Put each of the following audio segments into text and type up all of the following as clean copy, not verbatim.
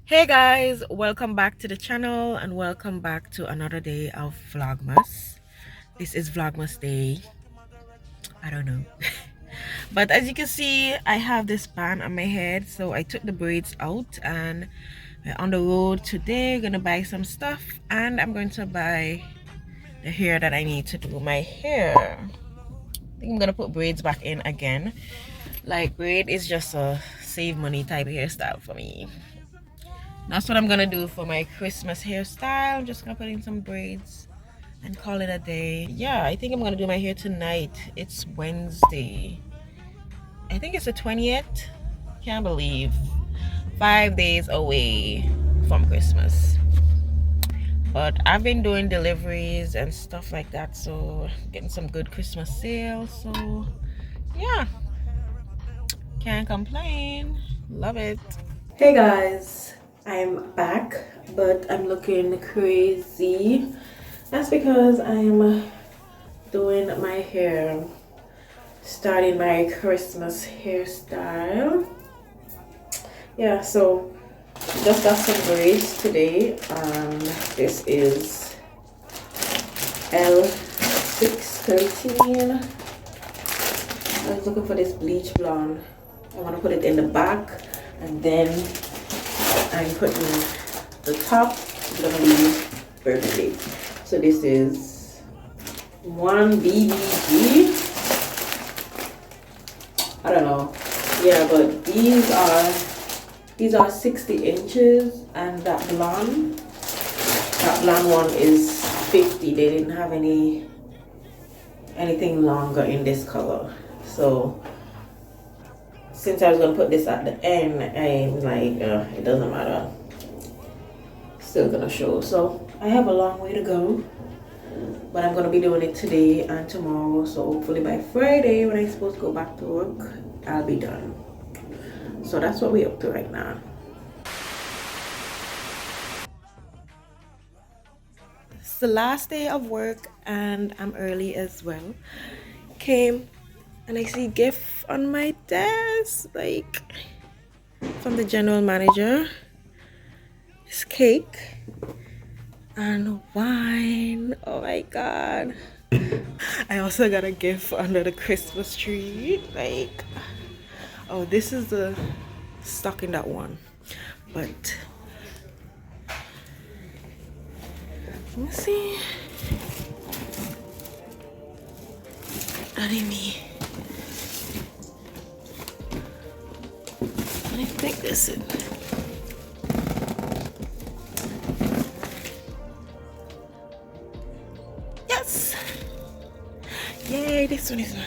Hey guys, welcome back to the channel and welcome back to another day of Vlogmas. This is Vlogmas day. I don't know. But as you can see, I have this band on my head, so I took the braids out and we're on the road today. Gonna buy some stuff and I'm going to buy the hair that I need to do my hair. I think I'm gonna put braids back in again. Like, braid is just a save money type of hairstyle for me. That's what I'm gonna do for my Christmas hairstyle. I'm just gonna put in some braids and call it a day. Yeah, I think I'm gonna do my hair tonight. It's Wednesday. I think it's the 20th. Can't believe 5 days away from Christmas. But I've been doing deliveries and stuff like that, so getting some good Christmas sales. So yeah, can't complain. Love it. Hey guys, I'm back, but I'm looking crazy. That's because I'm doing my hair, starting my Christmas hairstyle. Yeah, so just got some braids today. This is L613. I was looking for this bleach blonde. I want to put it in the back, and then I'm putting the top. It's gonna be burgundy. So this is 1BBG. I don't know. Yeah, but these are 60 inches, and that blonde one is 50. They didn't have anything longer in this color. So since I was gonna put this at the end, I'm like, it doesn't matter. Still gonna show. So I have a long way to go, but I'm gonna be doing it today and tomorrow. So hopefully by Friday, when I'm supposed to go back to work, I'll be done. So that's what we're up to right now. It's the last day of work and I'm early as well. Came and I see gift on my desk, like from the general manager. This cake and wine. Oh my god. I also got a gift under the Christmas tree. Like, oh, this is the stocking, that one. But let me see. Let me take this in. Yes! Yay, this one is mine.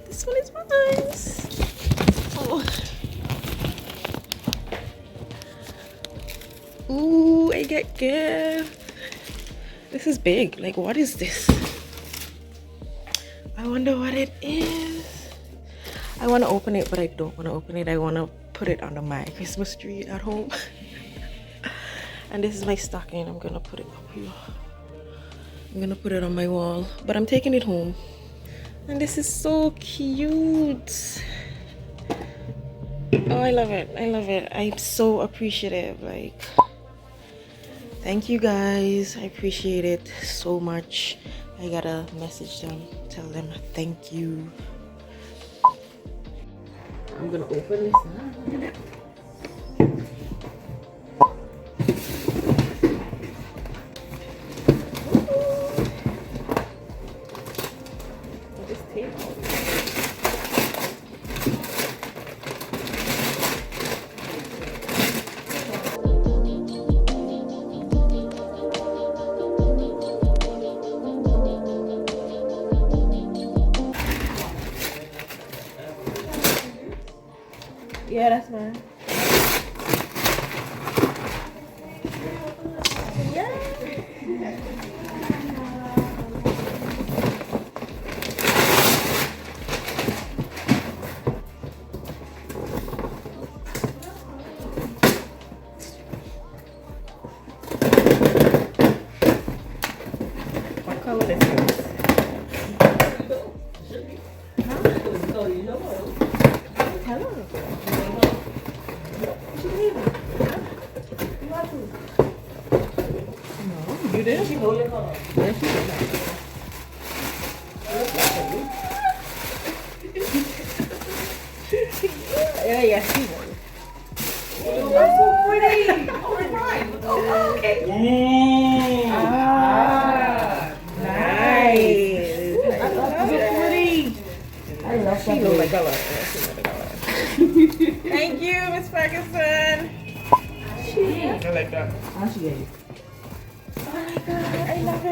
This one is mine. Oh. Ooh, I get gift. This is big. Like, what is this? I wonder what it is. I want to open it, but I don't want to open it. I want to put it under my Christmas tree at home. And this is my stocking. I'm gonna put it up here. I'm gonna put it on my wall, but I'm taking it home. And this is so cute. Oh, I love it. I love it. I'm so appreciative. Like, thank you guys. I appreciate it so much. I gotta message them, tell them thank you. I'm gonna open this now. Yeah, that's mine. You did? She hold it up. Where she did yeah, she won. Oh, that's so pretty. Oh, my. Oh, okay. Nice. That's so pretty. I love she know my color. She know the color. Thank you, Miss Ferguson. I like that. How she get it? Oh my god, I love it.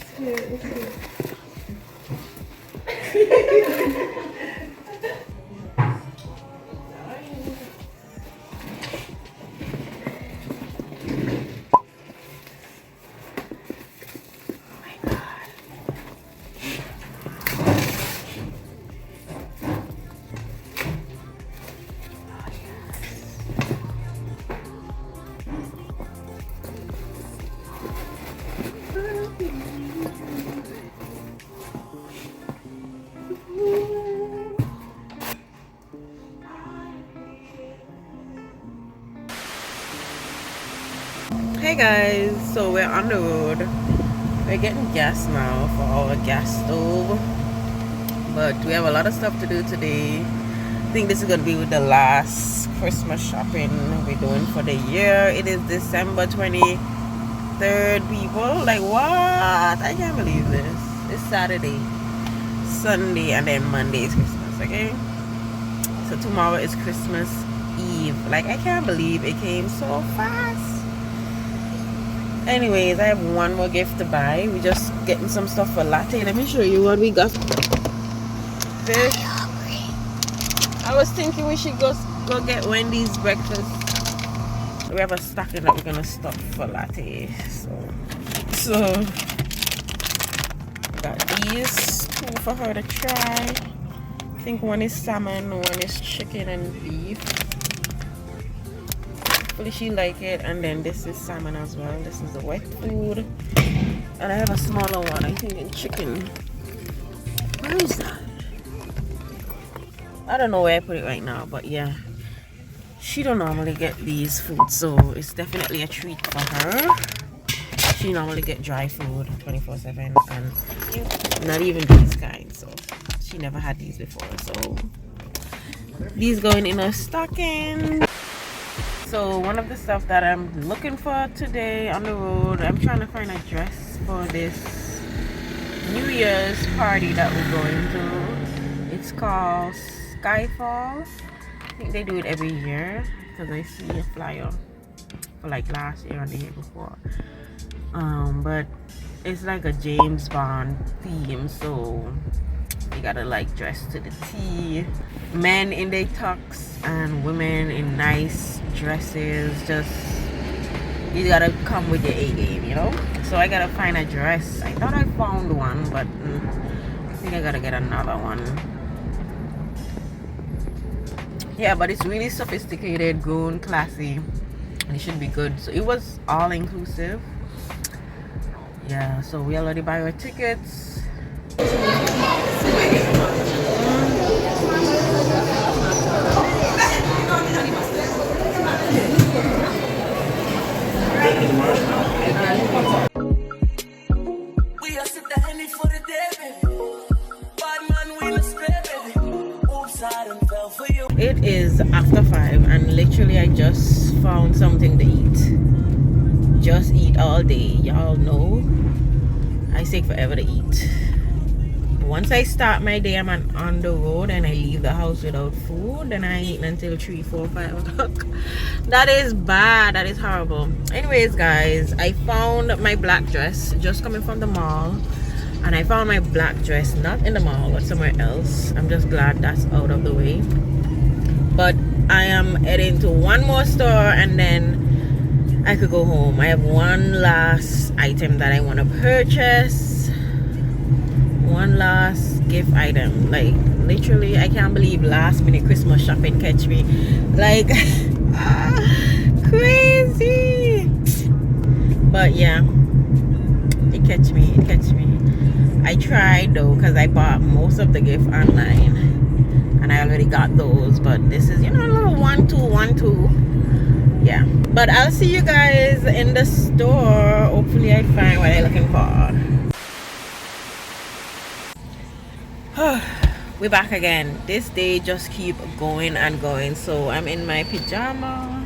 It's cute. Hey guys, so we're on the road. We're getting gas now for our gas stove, but we have a lot of stuff to do today. I think this is going to be the last Christmas shopping we're doing for the year. It is December 23rd, people. Like, what? I can't believe this. It's Saturday, Sunday, and then Monday is Christmas, okay? So tomorrow is Christmas Eve. Like, I can't believe it came so fast. Anyways, I have one more gift to buy. We're just getting some stuff for latte. Let me show you what we got. This. I was thinking we should go get Wendy's breakfast. We have a stocking that we're gonna stuff for latte. So got these two for her to try. I think one is salmon, one is chicken and beef. Hopefully she like it. And then this is salmon as well. This is the wet food. And I have a smaller one, I think in chicken. Where is that? I don't know where I put it right now, but yeah. She don't normally get these foods, so it's definitely a treat for her. She normally get dry food 24/7 and not even these kinds, so she never had these before. So these going in a stocking. So one of the stuff that I'm looking for today on the road, I'm trying to find a dress for this New Year's party that we're going to. It's called Skyfall. I think they do it every year because I see a flyer for like last year or the year before. But it's like a James Bond theme, so you gotta like dress to the T. Men in their tux and women in nice dresses. Just, you gotta come with your A game, you know. So I gotta find a dress. I thought I found one, but I think I gotta get another one. Yeah, but it's really sophisticated, grown, classy, and it should be good. So it was all inclusive. Yeah, so we already buy our tickets. It is after 5 and literally I just found something to eat. Just eat all day. Y'all know I take forever to eat. Once I start my day, I'm on the road and I leave the house without food, then I eat until 3, 4, 5 o'clock. That is bad. That is horrible. Anyways, guys, I found my black dress just coming from the mall. And I found my black dress not in the mall but somewhere else. I'm just glad that's out of the way. But I am heading to one more store and then I could go home. I have one last item that I want to purchase. One last gift item. Like literally, I can't believe last minute Christmas shopping catch me. Like crazy. But yeah, it catch me. It catch me. I tried though because I bought most of the gift online and I already got those, but this is, you know, a little 1-2 1-2. Yeah, But I'll see you guys in the store. Hopefully I find what I'm looking for. We're back again. This day just keep going and going. So I'm in my pajama.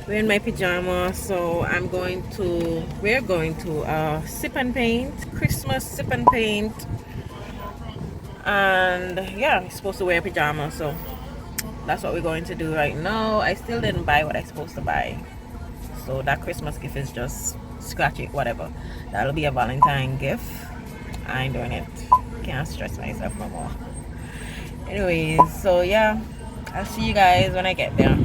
We're in my pajama, so we're going to sip and paint, Christmas sip and paint. And yeah, I'm supposed to wear pajamas, so that's what we're going to do right now. I still didn't buy what I'm supposed to buy, so that Christmas gift is just scratch it, whatever. That'll be a Valentine gift. I ain't doing it. Can't stress myself no more. Anyways, so yeah, I'll see you guys when I get there.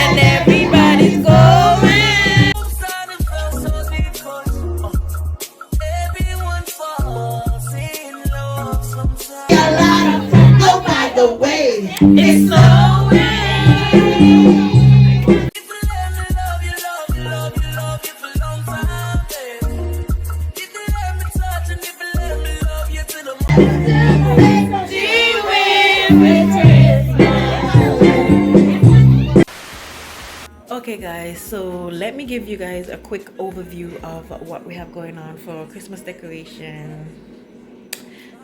And everybody's going. It's so Okay guys, so let me give you guys a quick overview of what we have going on for Christmas decoration.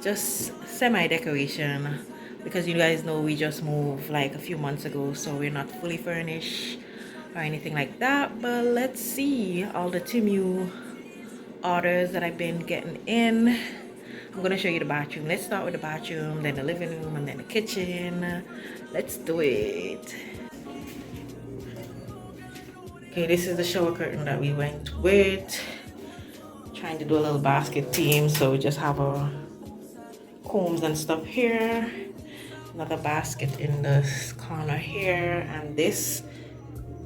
Just semi-decoration, because you guys know we just moved like a few months ago, so we're not fully furnished or anything like that. But let's see all the Timu orders that I've been getting in. I'm gonna show you the bathroom. Let's start with the bathroom, then the living room, and then the kitchen. Let's do it. Okay, this is the shower curtain that we went with. Trying to do a little basket theme, so we just have our combs and stuff here. Another basket in the corner here, and this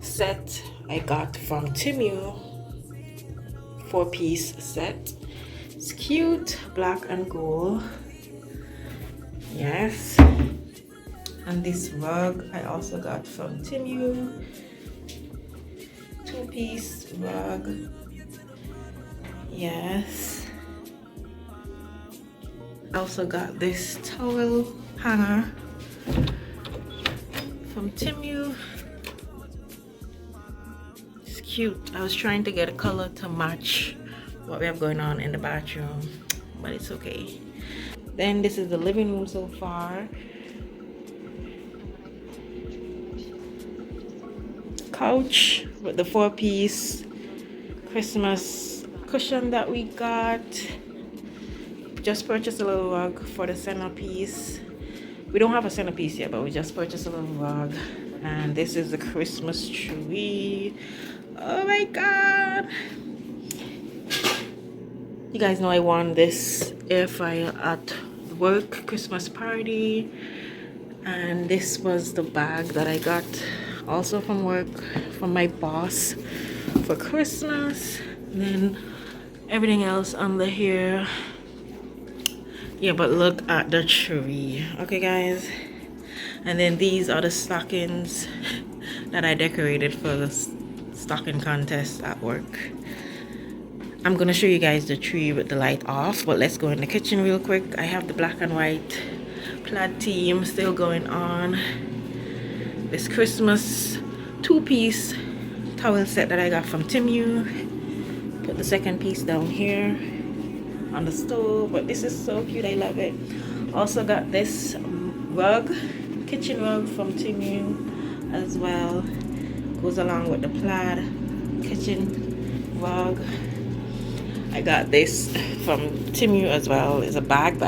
set I got from Timu, 4-piece set. It's cute, black and gold. Yes. And this rug I also got from Timu, 2-piece rug. Yes. I also got this towel hanger from Timu. It's cute. I was trying to get a color to match what we have going on in the bathroom, but it's okay. Then this is the living room so far. Couch with the 4-piece Christmas cushion that we got. Just purchased a little rug for the centerpiece. We don't have a centerpiece yet, but we just purchased a little rug. And this is the Christmas tree. Oh my god, you guys know I won this air fryer at work Christmas party, and this was the bag that I got also from work from my boss for Christmas. And then everything else under here. Yeah, but look at the tree. Okay guys, and then these are the stockings that I decorated for the stocking contest at work. I'm gonna show you guys the tree with the light off, but let's go in the kitchen real quick. I have the black and white plaid theme still going on. This Christmas 2-piece towel set that I got from Timu. Put the second piece down here on the stove, but this is so cute, I love it. Also got this rug, kitchen rug from Timu as well. Goes along with the plaid kitchen rug. I got this from Timu as well. It's a bag.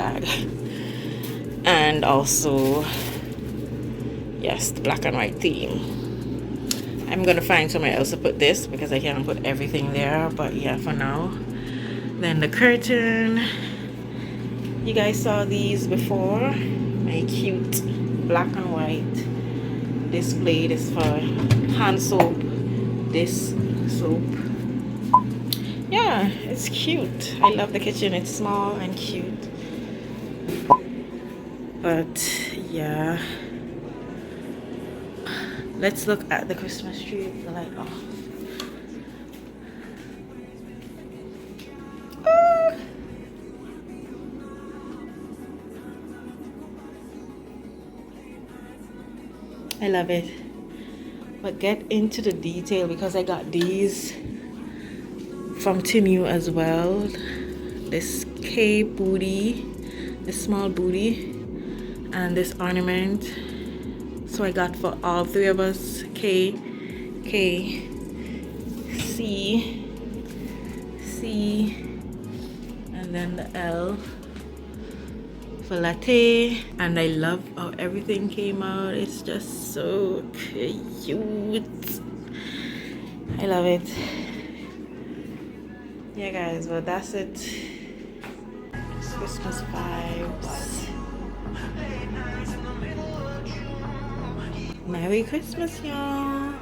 And also, yes, the black and white theme. I'm gonna find somewhere else to put this because I can't put everything there, but yeah, for now. Then the curtain, you guys saw these before. My cute black and white display. This for hand soap, this soap. Yeah, it's cute. I love the kitchen. It's small and cute. But yeah, let's look at the Christmas tree with the light off. Ah! I love it. But get into the detail because I got these from Timu as well. This K booty, this small booty, and this ornament. So I got for all three of us K, K, C, C, and then the L for latte. And I love how everything came out. It's just so cute. I love it. Yeah guys, well that's it. Christmas vibes. Merry Christmas, y'all.